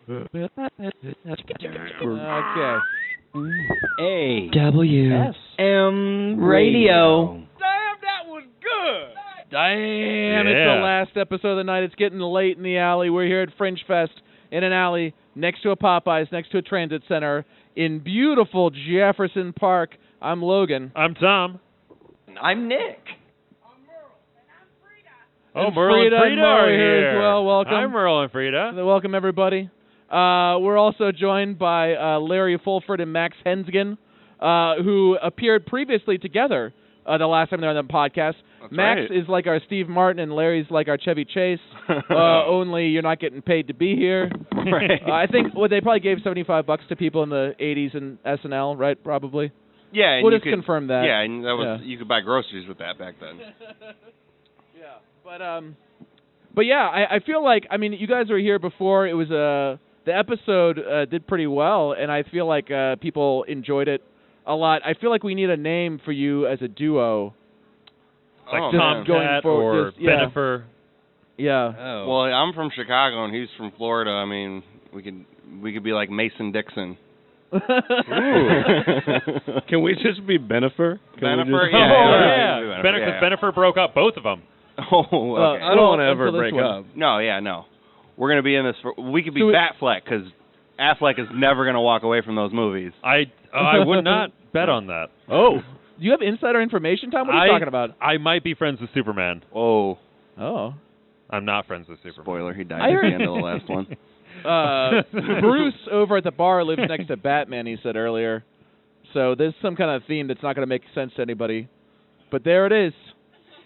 Okay. AWSM Radio. Damn, that was good. Damn, it's the last episode of the night. It's getting late in the alley. We're here at Fringe Fest in an alley next to a Popeyes, next to a transit center in beautiful Jefferson Park. I'm Logan. I'm Tom. I'm Nick. Oh, Merle and Frida are here as well. Welcome. Hi, Merle and Frida. Welcome, everybody. We're also joined by Larry Fulford and Max Hensgen, who appeared previously together the last time they were on the podcast. That's Max right. is like our Steve Martin, and Larry's like our Chevy Chase. Only you're not getting paid to be here. Right. I think they probably gave $75 to people in the 80s in SNL, right? Probably. Yeah, and We'll you just could confirm that. Yeah, and that was you could buy groceries with that back then. Yeah, but yeah, I feel like, I mean, you guys were here before. It was the episode did pretty well, and I feel like people enjoyed it a lot. I feel like we need a name for you as a duo. Like Oh, Tomcat going forward, or just- yeah. Benifer. Yeah. Oh. Well, I'm from Chicago and he's from Florida. I mean, we could be like Mason Dixon. Can we just be Benifer? Benifer, Yeah. yeah. Benifer broke up both of them. Oh, okay. I don't want to ever until this break one. up. No. We're gonna be in this. We could be So Batfleck because Affleck is never gonna walk away from those movies. I would not bet on that. Oh, do you have insider information, Tom? What are you talking about? I might be friends with Superman. Oh, Oh. I'm not friends with Superman. spoiler! He died I at heard- the end of the last one. Bruce over at the bar lives next to Batman, he said earlier. So there's some kind of theme that's not going to make sense to anybody. But there it is.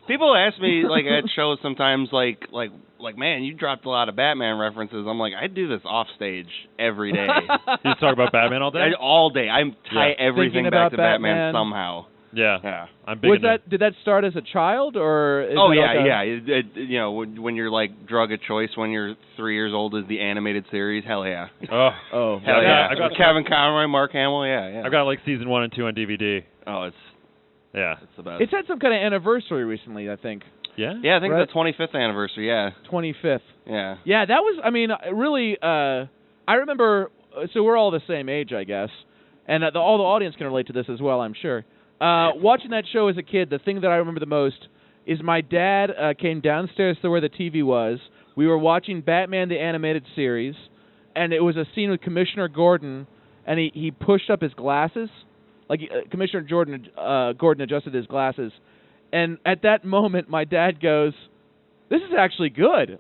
People ask me like at shows sometimes, like, man, you dropped a lot of Batman references. I'm like, I do this off stage every day, You just talk about Batman all day? all day. I tie everything Thinking back about to Batman Batman. somehow. Yeah. Yeah. I'm big into Did that start as a child or? Is Oh it yeah, like yeah. You know, when you're like drug of choice when you're 3 years old is the animated series. Hell yeah. Oh. Oh. Hell yeah. I got Kevin Conroy, Mark Hamill. Yeah. I've got like season 1 and 2 on DVD. Oh, it's Yeah. the best. It's had some kind of anniversary recently, I think. Yeah? Yeah, I think Right. it's the 25th anniversary. Yeah. 25th. Yeah. Yeah, that was, I mean, really, I remember, so we're all the same age, I guess, and all the audience can relate to this as well, I'm sure. Watching that show as a kid, the thing that I remember the most is my dad came downstairs to where the TV was. We were watching Batman the Animated Series, and it was a scene with Commissioner Gordon, and he pushed up his glasses. Like, Commissioner Gordon adjusted his glasses. And at that moment, my dad goes, "This is actually good."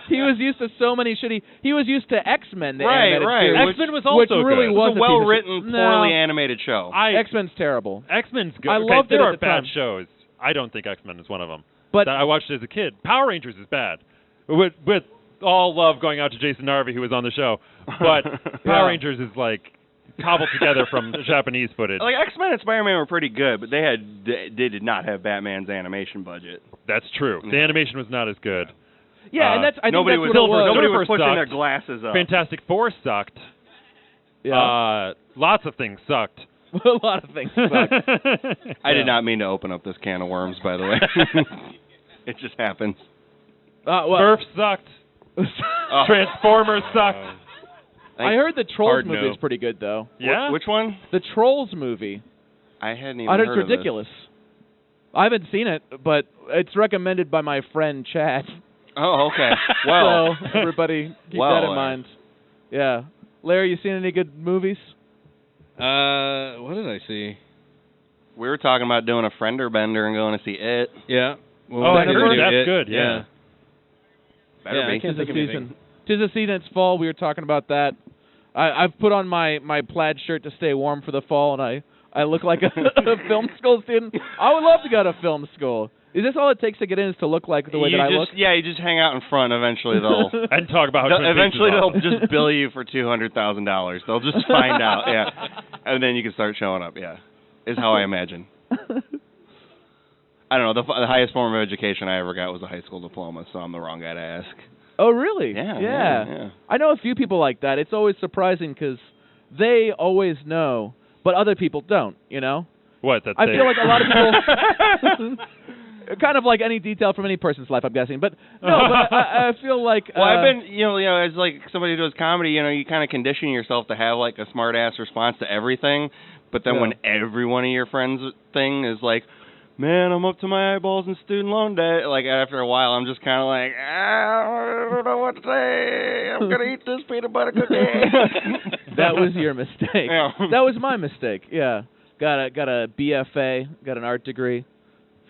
He was used to so many shitty. He was used to X-Men. The animated right. series, X-Men was which also really good. was It's a well-written, poorly animated show. X-Men's terrible. X-Men's good. I Okay, loved it there at are the bad time. shows. I don't think X-Men is one of them. But That I watched as a kid. Power Rangers is bad. With all love going out to Jason Narvey, who was on the show. But Power Rangers is like cobbled together from Japanese footage. Like X-Men and Spider-Man were pretty good, but they did not have Batman's animation budget. That's true. The animation was not as good. yeah, and that's I think Nobody that's was what it was. nobody Silver was pushing sucked. their glasses up. Fantastic Four sucked. Yeah, Lots of things sucked. a lot of things suck. I did not mean to open up this can of worms, by the way. It just happens. Well, Murph sucked. Oh. Transformers sucked. I heard the Trolls Hard movie no. is pretty good though. Yeah? Which one? The Trolls movie. I hadn't even I heard heard it's of this. ridiculous. I haven't seen it, but it's recommended by my friend Chad. Oh, okay. Well, So everybody keep Well, that in mind. Yeah. Larry, you seen any good movies? What did I see? we were talking about doing a Friender Bender and going to see it. Yeah. Well, Oh, we I could heard do that's it. good, yeah. Better Yeah, I be. can't Tis think the of season. anything. Tis the season. It's fall. We were talking about that. I've put on my plaid shirt to stay warm for the fall, and I look like a film school student. I would love to go to film school. Is this all it takes to get in? Is to look like the way that I look? Yeah, you just hang out in front. Eventually, they'll And talk about how Twin Peaks eventually is they'll awesome. just bill you for $200,000. They'll just find out. Yeah, and then you can start showing up. Yeah, is how I imagine. I don't know. The highest form of education I ever got was a high school diploma, so I'm the wrong guy to ask. Oh, really? Yeah. I know a few people like that. It's always surprising because they always know, but other people don't, you know? What? That I they- feel like a lot of people... kind of like any detail from any person's life, I'm guessing. But no, but I feel like. Well, I've been, as like somebody who does comedy, you kind of condition yourself to have like a smart ass response to everything. But then when every one of your friends' thing is like, man, I'm up to my eyeballs in student loan debt. Like after a while, I'm just kind of like, I don't know what to say. I'm gonna eat this peanut butter cookie. That was your mistake. Yeah. That was my mistake. Yeah. Got a BFA. Got an art degree.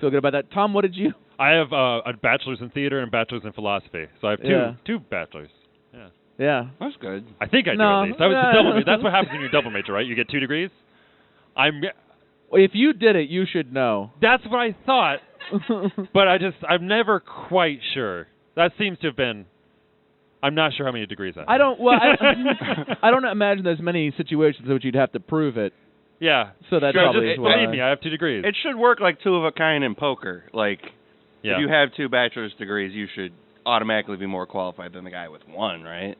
Feel good about that. Tom, what did you? I have a bachelor's in theater and a bachelor's in philosophy. So I have two bachelors. Yeah. Yeah. That's good. I think I do at least. I was the double major. That's what happens when you're double major, right? You get 2 degrees. If you did it, you should know. That's what I thought. But I'm never quite sure. That seems to have been. I'm not sure how many degrees I have. I don't imagine there's many situations in which you'd have to prove it. Yeah. So that's probably why. Believe me, I have 2 degrees. It should work like two of a kind in poker. Like, if you have 2 bachelor's degrees, you should automatically be more qualified than the guy with 1, right?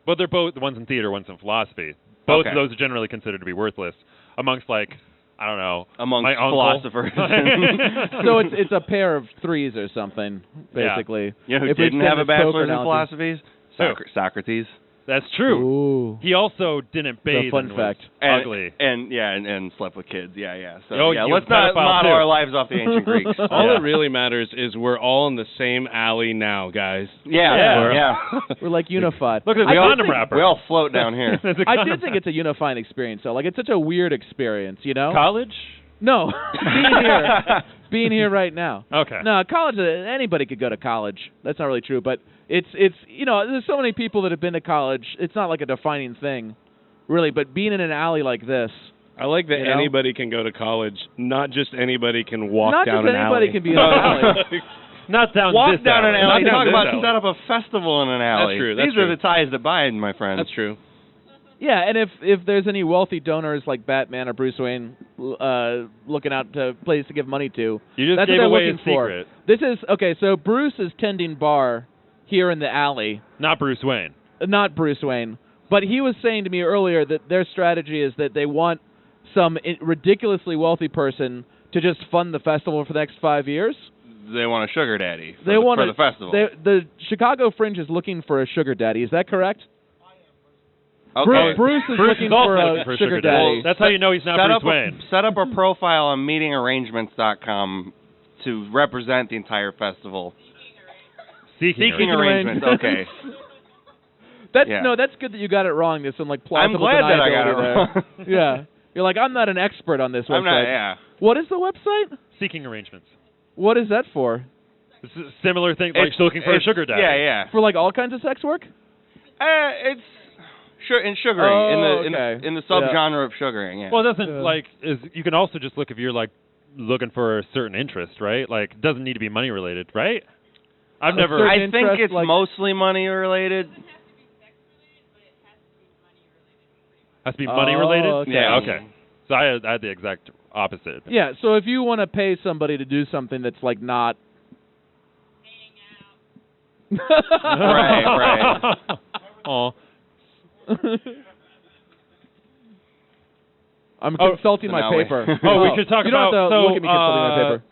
But they're both, one's in theater, one's in philosophy. Both of those are generally considered to be worthless amongst, like, I don't know, amongst my philosophers. So it's a pair of 3s or something, basically. You know who didn't have a bachelor's in philosophies? Socrates. That's true. Ooh. He also didn't bathe. Fun fact. Ugly. And slept with kids. Yeah. So let's not model our lives off the ancient Greeks. All that really matters is we're all in the same alley now, guys. Yeah. We're like unified. Look at the condom wrapper. We all float down here. I do think it's a unifying experience, though. Like, it's such a weird experience, you know? College? No. Being here right now. Okay. No, college, anybody could go to college. That's not really true, but it's there's so many people that have been to college. It's not like a defining thing, really, but being in an alley like this. I like that anybody can go to college. Not just anybody can walk down an alley. Not just anybody can be in an alley. Not down Walk this down alley. an alley. Not Talk down about this alley. set up a festival in an alley. That's true. These are the ties that bind, my friend. That's true. Yeah, and if there's any wealthy donors like Batman or Bruce Wayne looking out to places to give money to, You just that's gave what they're away looking a for. secret. This is okay. So Bruce is tending bar here in the alley. Not Bruce Wayne. Not Bruce Wayne, but he was saying to me earlier that their strategy is that they want some ridiculously wealthy person to just fund the festival for the next 5 years. They want a sugar daddy for the festival. The Chicago Fringe is looking for a sugar daddy. Is that correct? Okay. Bruce is looking for a sugar daddy. That's how you know he's not Bruce Wayne. Set up a profile on meetingarrangements.com to represent the entire festival. Seeking arrangements. Okay. That's good that you got it wrong. There's some plausible I'm glad that I got it there. wrong. Yeah. You're like, I'm not an expert on this website. I'm not, yeah. What is the website? Seeking arrangements. What is that for? It's a similar thing, like looking for a sugar daddy. Yeah. For all kinds of sex work? It's in sugaring, in the subgenre of sugaring. Yeah. Well, it doesn't you can also just look if you're looking for a certain interest, right? Like, it doesn't need to be money related, right? I think it's mostly money related. Has to be money related? Okay. Yeah. Okay. So I had the exact opposite. Yeah, so if you want to pay somebody to do something that's not Right. Oh. I'm consulting my paper. We should talk you don't about. have to look at me consulting my paper.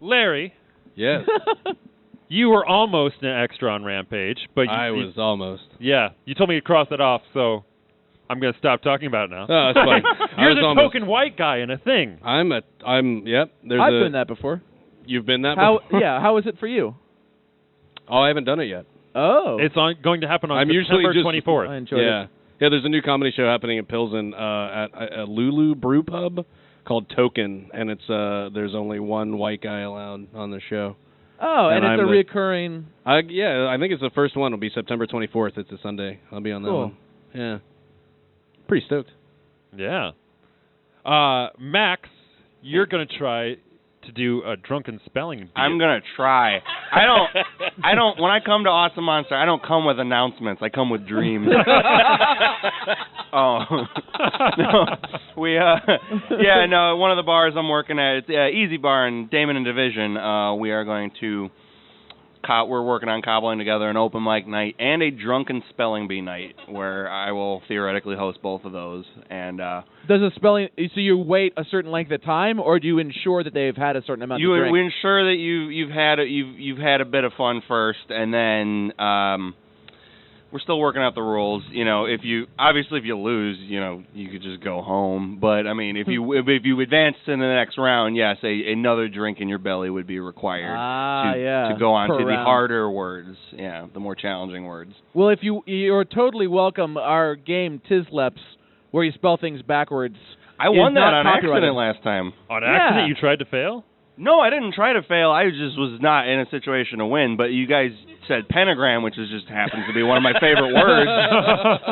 Larry. Yes. You were almost an extra on Rampage, but I was almost. Yeah, you told me to cross that off, so I'm going to stop talking about it now. Oh, that's fine. You're the token white guy in a thing. Yep. I've been that before. You've been that before? Yeah, how is it for you? Oh, I haven't done it yet. Oh. It's going to happen on I'm September usually 24th. I enjoyed it. Yeah, there's a new comedy show happening in Pilsen at a Lulu Brew Pub called Token, and it's there's only one white guy allowed on the show. Oh, and it's a reoccurring... I think it's the first one. It'll be September 24th. It's a Sunday. I'll be on that one. Yeah. Pretty stoked. Yeah. Max, you're going to try to do a drunken spelling bee. I'm going to try. I don't, when I come to Awesomonster, I don't come with announcements. I come with dreams. Oh. No. One of the bars I'm working at, it's Easy Bar in Damon and Division. We are going to we're working on cobbling together an open mic night and a drunken spelling bee night where I will theoretically host both of those. And does a spelling? So you wait a certain length of time, or do you ensure that they've had a certain amount of drink? We ensure that you've had a bit of fun first, and then we're still working out the rules. You know, if you lose, you know, you could just go home. But I mean, if you advance to the next round, yes, another drink in your belly would be required to go on to the harder words, the more challenging words. Well, if you're totally welcome our game Tisleps, where you spell things backwards. I won that on accident last time. On accident, you tried to fail? No, I didn't try to fail. I just was not in a situation to win. But you guys said pentagram, which just happens to be one of my favorite words.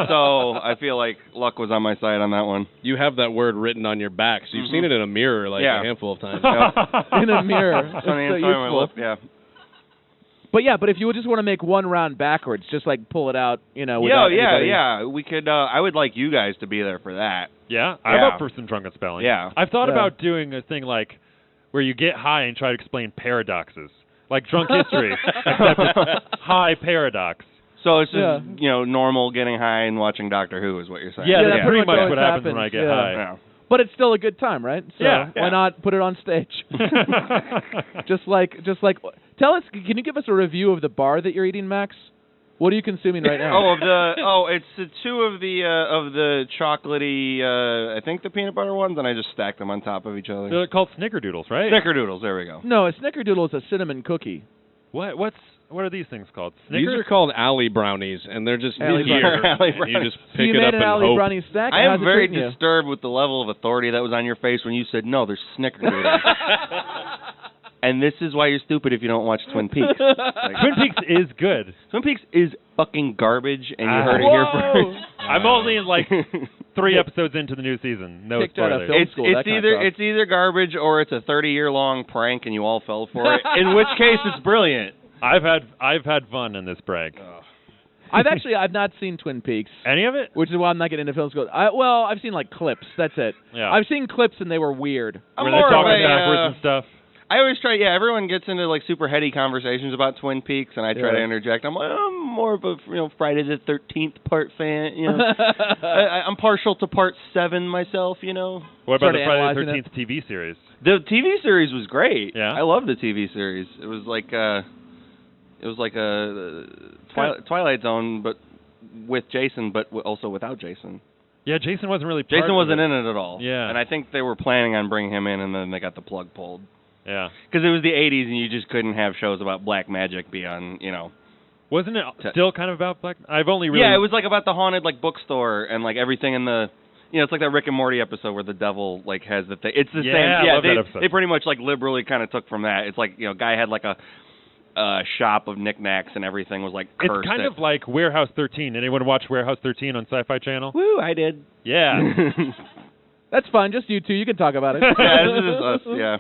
So I feel like luck was on my side on that one. You have that word written on your back, so you've seen it in a mirror a handful of times. In a mirror. It's on the inside of my lip, But if you would just want to make one round backwards, just like pull it out, you know. We could. I would like you guys to be there for that. Yeah, I'm up for some drunken spelling. Yeah, I've thought about doing a thing like where you get high and try to explain paradoxes, like drunk history, except it's high paradox. So it's just normal getting high and watching Doctor Who is what you're saying. Yeah, that's pretty much what happens when I get high. Yeah. But it's still a good time, right? So why not put it on stage? just like. Tell us. Can you give us a review of the bar that you're eating, Max? What are you consuming right now? It's two of the chocolatey. I think the peanut butter ones, and I just stacked them on top of each other. They're called Snickerdoodles, right? Snickerdoodles. There we go. No, a Snickerdoodle is a cinnamon cookie. What are these things called? Snickers? These are called Alley Brownies, and they're just Alley here. Alley and you just pick you it made up an and Alley hope. Brownie snack. I am very treating you? disturbed with the level of authority that was on your face when you said, no, there's Snickerdoodles. And this is why you're stupid if you don't watch Twin Peaks. Twin Peaks is good. Twin Peaks is fucking garbage, and you heard it here first. I'm only in like 3 episodes into the new season. No spoilers. It's either garbage or it's a 30-year-long prank, and you all fell for it. In which case, it's brilliant. I've had fun in this prank. I've not seen Twin Peaks. Any of it? Which is why I'm not getting into film school. I've seen like clips. That's it. Yeah. I've seen clips and they were weird. Were they talking backwards and stuff? I always try. Yeah, everyone gets into like super heady conversations about Twin Peaks, and I try to interject. I'm like, I'm more of a Friday the 13th part fan. You know, I'm partial to part 7 myself. You know. What about the Friday the 13th TV series? The TV series was great. Yeah, I love the TV series. It was like a Twilight Zone, but with Jason, but also without Jason. Yeah, Jason wasn't really. Jason wasn't in it at all. Yeah, and I think they were planning on bringing him in, and then they got the plug pulled. Yeah. Because it was the 80s, and you just couldn't have shows about black magic beyond, Wasn't it still kind of about black? I've only really. Yeah, it was like about the haunted bookstore and like everything in the. It's like that Rick and Morty episode where the devil has the thing. It's the same. Yeah, I love that episode. They pretty much liberally kind of took from that. It's like guy had like a shop of knickknacks and everything was like cursed. It's kind of like Warehouse 13. Anyone watch Warehouse 13 on Sci-Fi Channel? Woo, I did. Yeah. That's fine. Just you two. You can talk about it. Yeah, this is us. Yeah.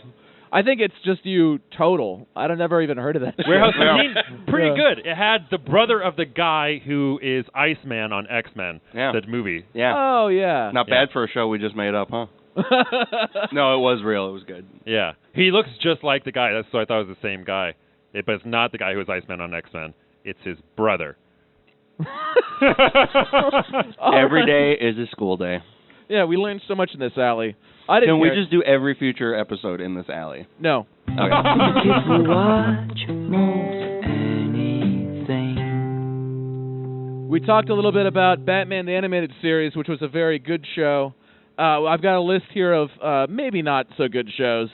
I think it's just you total. I've never even heard of that. Warehouse 13, pretty good. It had the brother of the guy who is Iceman on X-Men, that movie. Yeah. Oh, yeah. Not bad for a show we just made up, huh? No, it was real. It was good. Yeah. He looks just like the guy, so I thought it was the same guy. But it's not the guy who was Iceman on X-Men. It's his brother. Every day is a school day. Yeah, we learned so much in this alley. Can we just do every future episode in this alley? No. Okay. If you watch most anything. We talked a little bit about Batman the Animated Series, which was a very good show. I've got a list here of maybe not so good shows.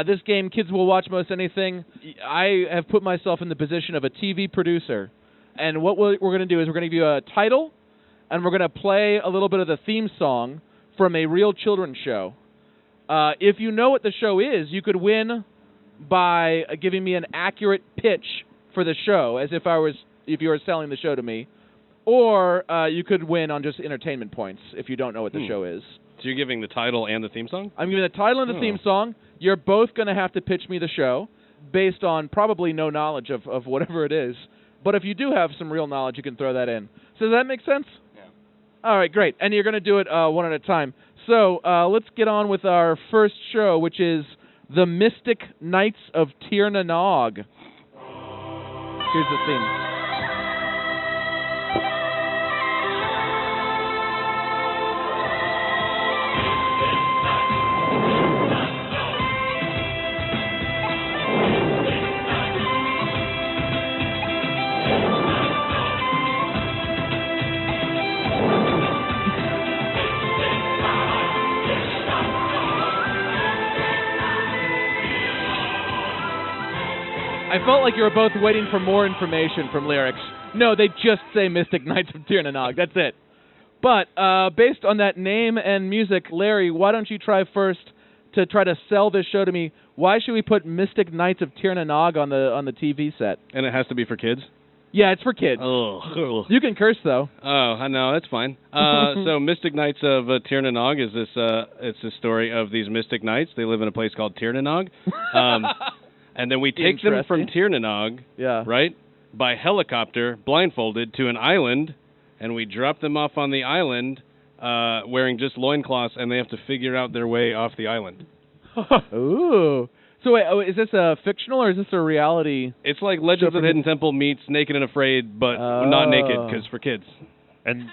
This game, Kids Will Watch Most Anything. I have put myself in the position of a TV producer. And what we're going to do is we're going to give you a title, and we're going to play a little bit of the theme song from a real children's show. If you know what the show is, you could win by giving me an accurate pitch for the show, as if you were selling the show to me. Or you could win on just entertainment points if you don't know what the show is. So you're giving the title and the theme song? I'm giving the title and the theme song. You're both going to have to pitch me the show based on probably no knowledge of whatever it is. But if you do have some real knowledge, you can throw that in. So does that make sense? Yeah. All right, great. And you're going to do it one at a time. So let's get on with our first show, which is The Mystic Knights of Tir na Nog. Here's the theme. I felt like you were both waiting for more information from lyrics. No, they just say Mystic Knights of Tir na Nog. That's it. But based on that name and music, Larry, why don't you try first to try to sell this show to me? Why should we put Mystic Knights of Tir na Nog on the TV set? And it has to be for kids? Yeah, it's for kids. Oh, You can curse though. I know, that's fine. So Mystic Knights of Tir na Nog is this it's the story of these Mystic Knights. They live in a place called Tir na Nog. And then we take them from Tir na Nog, right, by helicopter, blindfolded, to an island, and we drop them off on the island wearing just loincloths, and they have to figure out their way off the island. Ooh. So wait, is this a fictional or is this a reality? It's like Legends of the Hidden Temple meets Naked and Afraid, but not naked, because for kids. And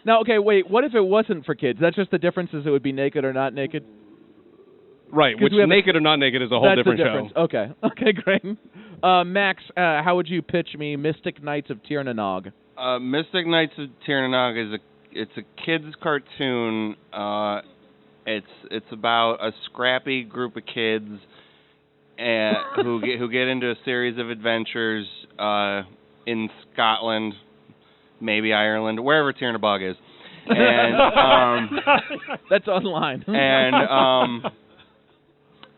Now, okay, wait, what if it wasn't for kids? That's just the difference is it would be naked or not naked? Right, which naked or not naked is a whole different show. Okay, great. Max, how would you pitch me Mystic Knights of Tir na Nog? Mystic Knights of Tir na Nog it's a kids cartoon. It's about a scrappy group of kids who get into a series of adventures in Scotland, maybe Ireland, wherever Tir na Bog is, and that's online.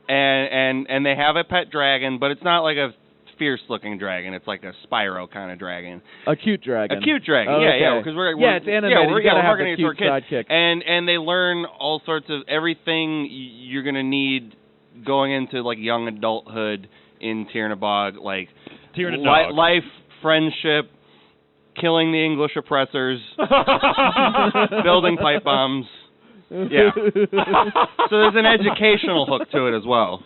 And they have a pet dragon, but it's not like a fierce-looking dragon. It's like a Spyro kind of dragon. A cute dragon. A cute dragon. Oh, yeah, okay. because we're it's animated. we're marketing it to our kids. Sidekick. And they learn all sorts of everything you're gonna need going into like young adulthood in Tir na Bog, like Tir na Nog. life, friendship, killing the English oppressors, building pipe bombs. Yeah. So there's an educational hook to it as well.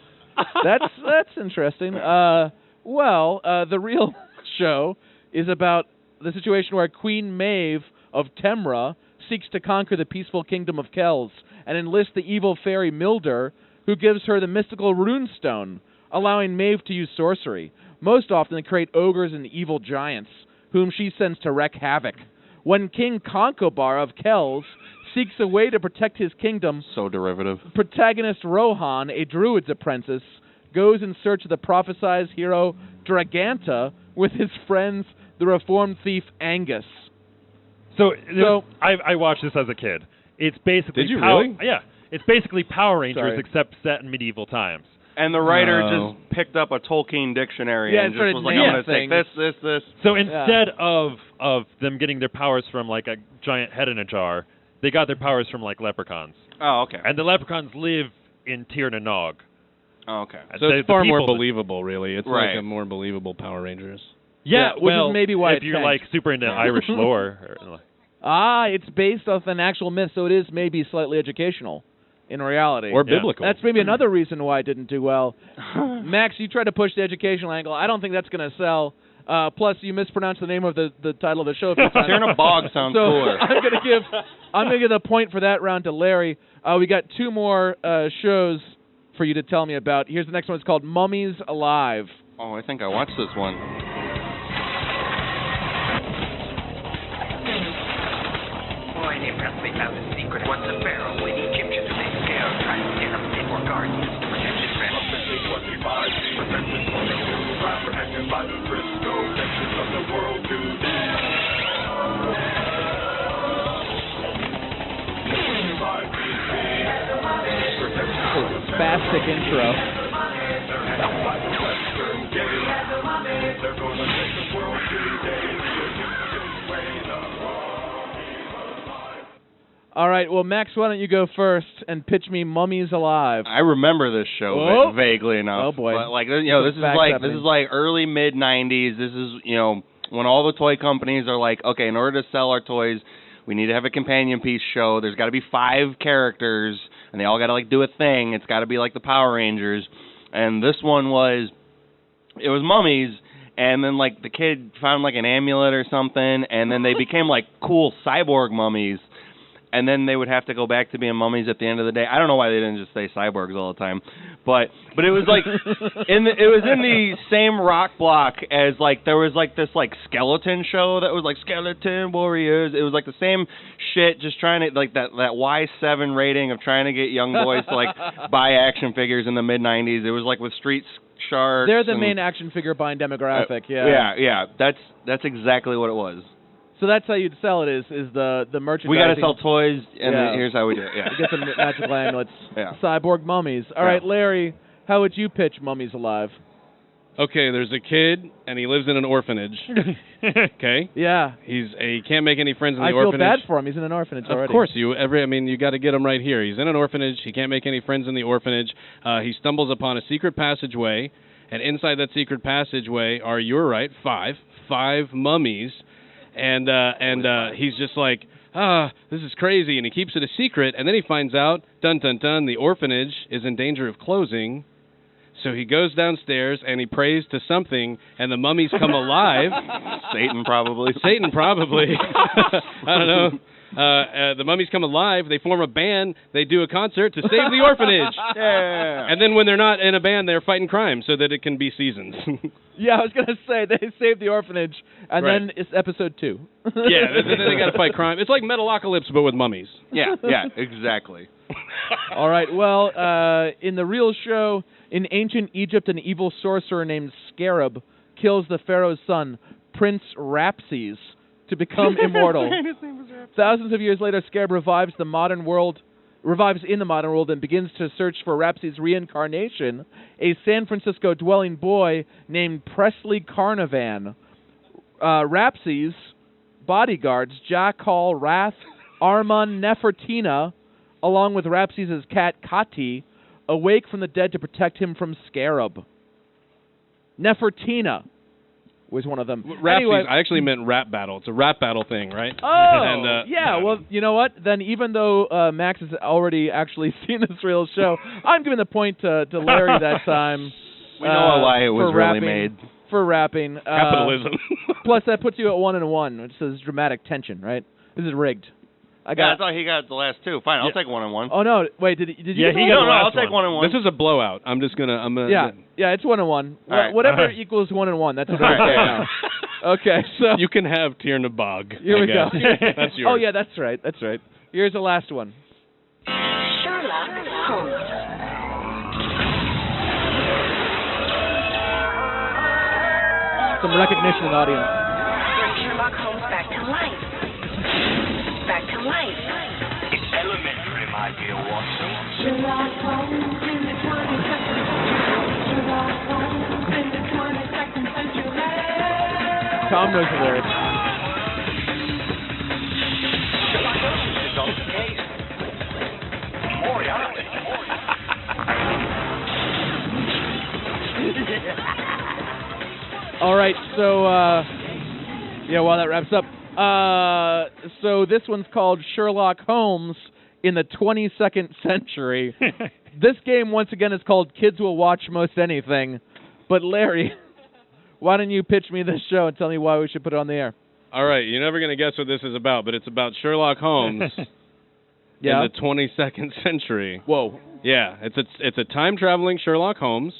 That's interesting. The real show is about the situation where Queen Maeve of Temra seeks to conquer the peaceful kingdom of Kells and enlists the evil fairy Milder, who gives her the mystical runestone, allowing Maeve to use sorcery, most often to create ogres and evil giants, whom she sends to wreak havoc. When King Concobar of Kells seeks a way to protect his kingdom, so derivative, protagonist Rohan, a druid's apprentice, goes in search of the prophesized hero Draganta with his friends, the reformed thief Angus. So I watched this as a kid. It's basically Did you really? Yeah, it's basically Power Rangers Sorry. except set in medieval times. And the writer just picked up a Tolkien dictionary and just was like, I'm going to take this. So instead of them getting their powers from like a giant head in a jar, they got their powers from like leprechauns. Oh, okay. And the leprechauns live in Tir na Nog. Oh, okay. So it's far more believable, really. It's Right. like a more believable Power Rangers. Yeah, which is maybe why if it's you're tanked. like super into Irish lore. It's based off an actual myth, so it is maybe slightly educational in reality. Or biblical. That's maybe another reason why it didn't do well. Max, you tried to push the educational angle. I don't think that's going to sell. Plus, you mispronounced the name of the title of the show a few times. Tir na Bog sounds cooler. I'm gonna give the point for that round to Larry. We got two more shows for you to tell me about. Here's the next one. It's called Mummies Alive. Oh, I think I watched this one. Boy, they probably found the secret was the pharaoh with Egyptians who made scale trying to stand up for guardians to protect his family. Spastic intro. All right, well, Max, why don't you go first and pitch me Mummies Alive? I remember this show Oh. vaguely enough. Oh, boy. But like, you know, this is like early mid '90s. This is, you know, when all the toy companies are like, okay, in order to sell our toys, we need to have a companion piece show. There's got to be 5 characters, and they all got to like do a thing. It's got to be like the Power Rangers. And this one was Mummies, and then like the kid found like an amulet or something, and then they became like cool cyborg mummies. And then they would have to go back to being mummies at the end of the day. I don't know why they didn't just stay cyborgs all the time, but it was like it was in the same rock block as like there was like this like skeleton show that was like Skeleton Warriors. It was like the same shit, just trying to like that Y7 rating of trying to get young boys to like buy action figures in the mid '90s. It was like with Street Sharks. They're the main action figure buying demographic. Yeah. That's exactly what it was. So that's how you'd sell it is the merchandising. We got to sell toys, and here's how we do it. Yeah. You get some magical amulets. Yeah. Cyborg mummies. All right, Larry, how would you pitch Mummies Alive? Okay, there's a kid, and he lives in an orphanage. Okay? Yeah. He can't make any friends in the I orphanage. feel bad for him. He's in an orphanage already. Of course, you got to get him right here. He's in an orphanage. He can't make any friends in the orphanage. He stumbles upon a secret passageway, and inside that secret passageway are, you're right, five mummies. And he's just like, this is crazy, and he keeps it a secret, and then he finds out, dun dun dun, the orphanage is in danger of closing. So he goes downstairs and he prays to something, and the mummies come alive. Satan probably. I don't know. The mummies come alive. They form a band. They do a concert to save the orphanage. Yeah. And then when they're not in a band, they're fighting crime so that it can be seasons. Yeah, I was going to say, they save the orphanage, and then it's episode 2. Yeah, then they got to fight crime. It's like Metalocalypse, but with mummies. Yeah, exactly. All right, well, in the real show, in ancient Egypt, an evil sorcerer named Scarab kills the pharaoh's son, Prince Rapses, to become immortal. Thousands of years later, Scarab revives in the modern world and begins to search for Rapses' reincarnation, a San Francisco dwelling boy named Presley Carnavan. Rapses' bodyguards, Jack Hall, Wrath, Armand, Nefertina, along with Rapses' cat Kati, awake from the dead to protect him from Scarab. Nefertina was one of them. Anyway, I actually meant rap battle. It's a rap battle thing, right? Oh, yeah. Well, you know what? Then even though Max has already actually seen this real show, I'm giving the point to Larry that time. We know why it was really made. For rapping. Capitalism. Plus, that puts you at 1-1, which says dramatic tension, right? This is rigged. I thought he got the last two. Fine, I'll take 1-1. Oh no! Wait, did you? Yeah, he got the last I'll take 1-1. This is a blowout. I'm gonna. Yeah, it's 1-1. Right. Whatever equals 1-1. That's what I'm saying now. Okay, so you can have Tiernabog. Here we go. That's yours. Oh yeah, that's right. Here's the last one. Sherlock Holmes. Some recognition in the audience. Bring Sherlock Holmes back to life. Back to life. It's elementary, my dear Watson. Sherlock Holmes in the 22nd century. Sherlock Holmes in the 22nd century. Tom knows the lyrics. Sherlock Holmes is on the case. Moriarty. All right, so while that wraps up, so this one's called Sherlock Holmes in the 22nd century. This game once again is called Kids Will Watch Most Anything. But Larry, why don't you pitch me this show and tell me why we should put it on the air? All right, you're never gonna guess what this is about, but it's about Sherlock Holmes in the 22nd century. Whoa. Yeah, it's a time traveling Sherlock Holmes.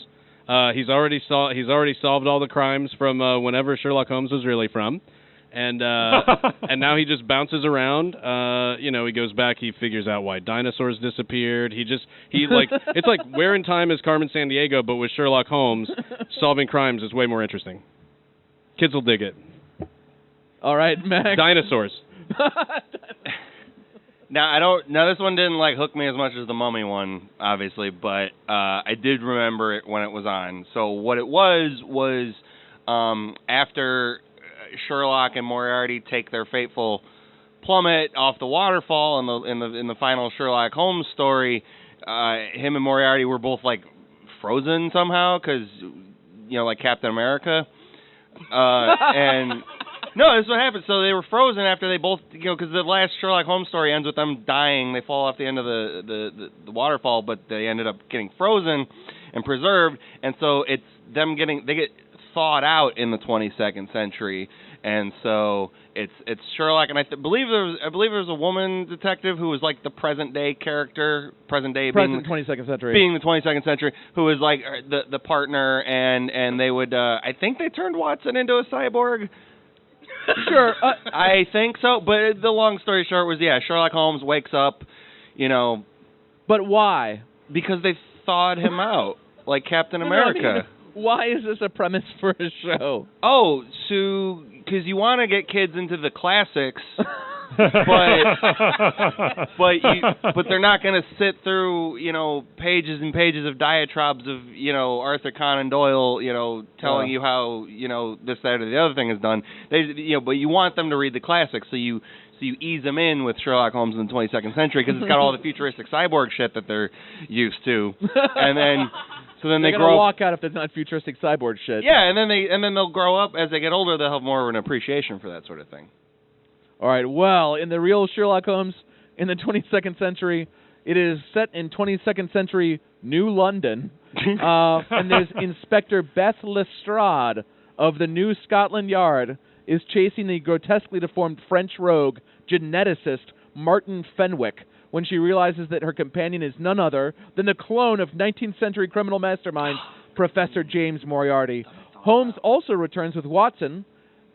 He's already solved all the crimes from whenever Sherlock Holmes was really from, and and now he just bounces around. He goes back. He figures out why dinosaurs disappeared. It's like Where in Time is Carmen Sandiego, but with Sherlock Holmes solving crimes is way more interesting. Kids will dig it. All right, Max. Dinosaurs. Now this one didn't hook me as much as the Mummy one, obviously, but I did remember it when it was on. So what it was after Sherlock and Moriarty take their fateful plummet off the waterfall in the final Sherlock Holmes story, him and Moriarty were both frozen somehow because like Captain America, and. No, this is what happened. So they were frozen after they both, because the last Sherlock Holmes story ends with them dying. They fall off the end of the waterfall, but they ended up getting frozen and preserved. And so it's them they get thawed out in the 22nd century, and so it's Sherlock, and I believe there was a woman detective who was like the present day character, present 22nd century, being the 22nd century, who was like the partner, and they would I think they turned Watson into a cyborg. Sure, I think so, but the long story short was Sherlock Holmes wakes up, But why? because they thawed him out like Captain No, America. I mean, why is this a premise for a show? Oh, so because you want to get kids into the classics, but they're not going to sit through pages and pages of diatribes of Arthur Conan Doyle telling you how this, that, or the other thing is done. But you want them to read the classics, so you ease them in with Sherlock Holmes in the 22nd century because it's got all the futuristic cyborg shit that they're used to, and then. So then they're they gonna grow walk out if there's not futuristic cyborg shit. Yeah, and then they'll grow up as they get older. They'll have more of an appreciation for that sort of thing. All right. Well, in the real Sherlock Holmes in the 22nd century, it is set in 22nd century New London, and there's Inspector Beth Lestrade of the New Scotland Yard is chasing the grotesquely deformed French rogue geneticist Martin Fenwick when she realizes that her companion is none other than the clone of 19th century criminal mastermind Professor James Moriarty. Holmes also returns with Watson,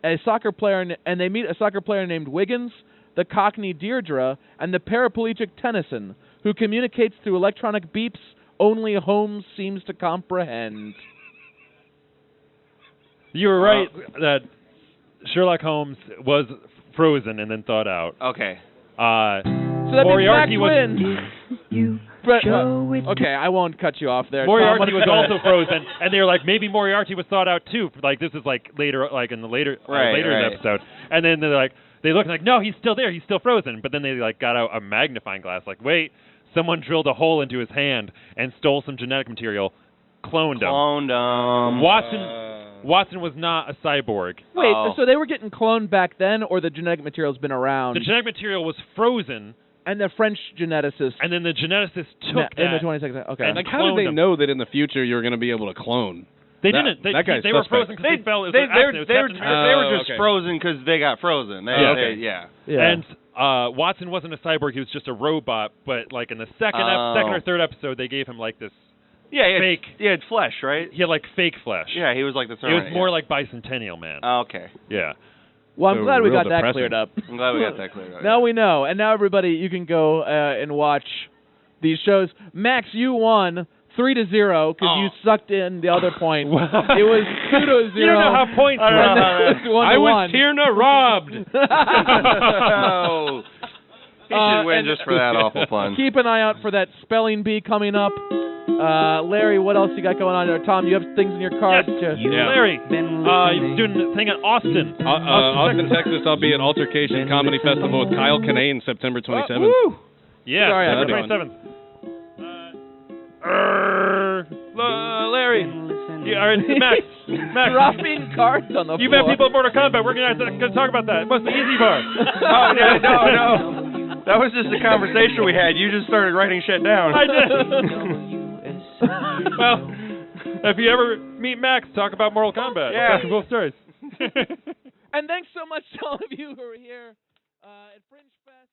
a soccer player, and they meet a soccer player named Wiggins, the Cockney Deirdre, and the paraplegic Tennyson, who communicates through electronic beeps only Holmes seems to comprehend. You were right that Sherlock Holmes was frozen and then thawed out. Okay. So that Moriarty means Max wins. But, okay, I won't cut you off there. Moriarty was also frozen, and they were like, maybe Moriarty was thawed out too. Like this is like later, like in the later episode, and then they're like, they look like, no, he's still there, he's still frozen. But then they like got out a magnifying glass, like, wait, someone drilled a hole into his hand and stole some genetic material, cloned him. Watson was not a cyborg. Wait, so they were getting cloned back then, or the genetic material's been around? The genetic material was frozen. And the French geneticist. And then the geneticist took in that. the 22nd. Okay. And like, how did they know that in the future you're going to be able to clone? They didn't. That guy's they were suspect. frozen because they fell. They were just frozen because they got frozen. And Watson wasn't a cyborg; he was just a robot. But like in the second or third episode, they gave him like this. Fake. He had flesh, right? He had like fake flesh. Yeah, he was like the. It was more like Bicentennial Man. Oh, okay. Yeah. Well, I'm glad we got that cleared up. I'm glad we got that cleared up. Now we know, and now everybody, you can go and watch these shows. Max, you won 3-0 because you sucked in the other point. It was 2-0. You don't know how points work. I was Tierna robbed. Oh. He should win just for that awful fun. Keep an eye out for that spelling bee coming up. Larry, what else you got going on there? Tom, you have things in your cards? Yes. Larry, you're doing a thing in Austin. Austin, Texas. I'll be at Altercation Comedy Festival with Kyle Kinane September 27th. Woo! Yeah, Sorry, September 27th. Larry, Max, dropping cards on the floor. You met people at Mortal Kombat. We're gonna talk about that. It must be easy bar. Oh no. That was just a conversation we had. You just started writing shit down. I did. Well, if you ever meet Max, talk about Mortal Kombat. Yeah. Cool stories. And thanks so much to all of you who are here at Fringe Fest.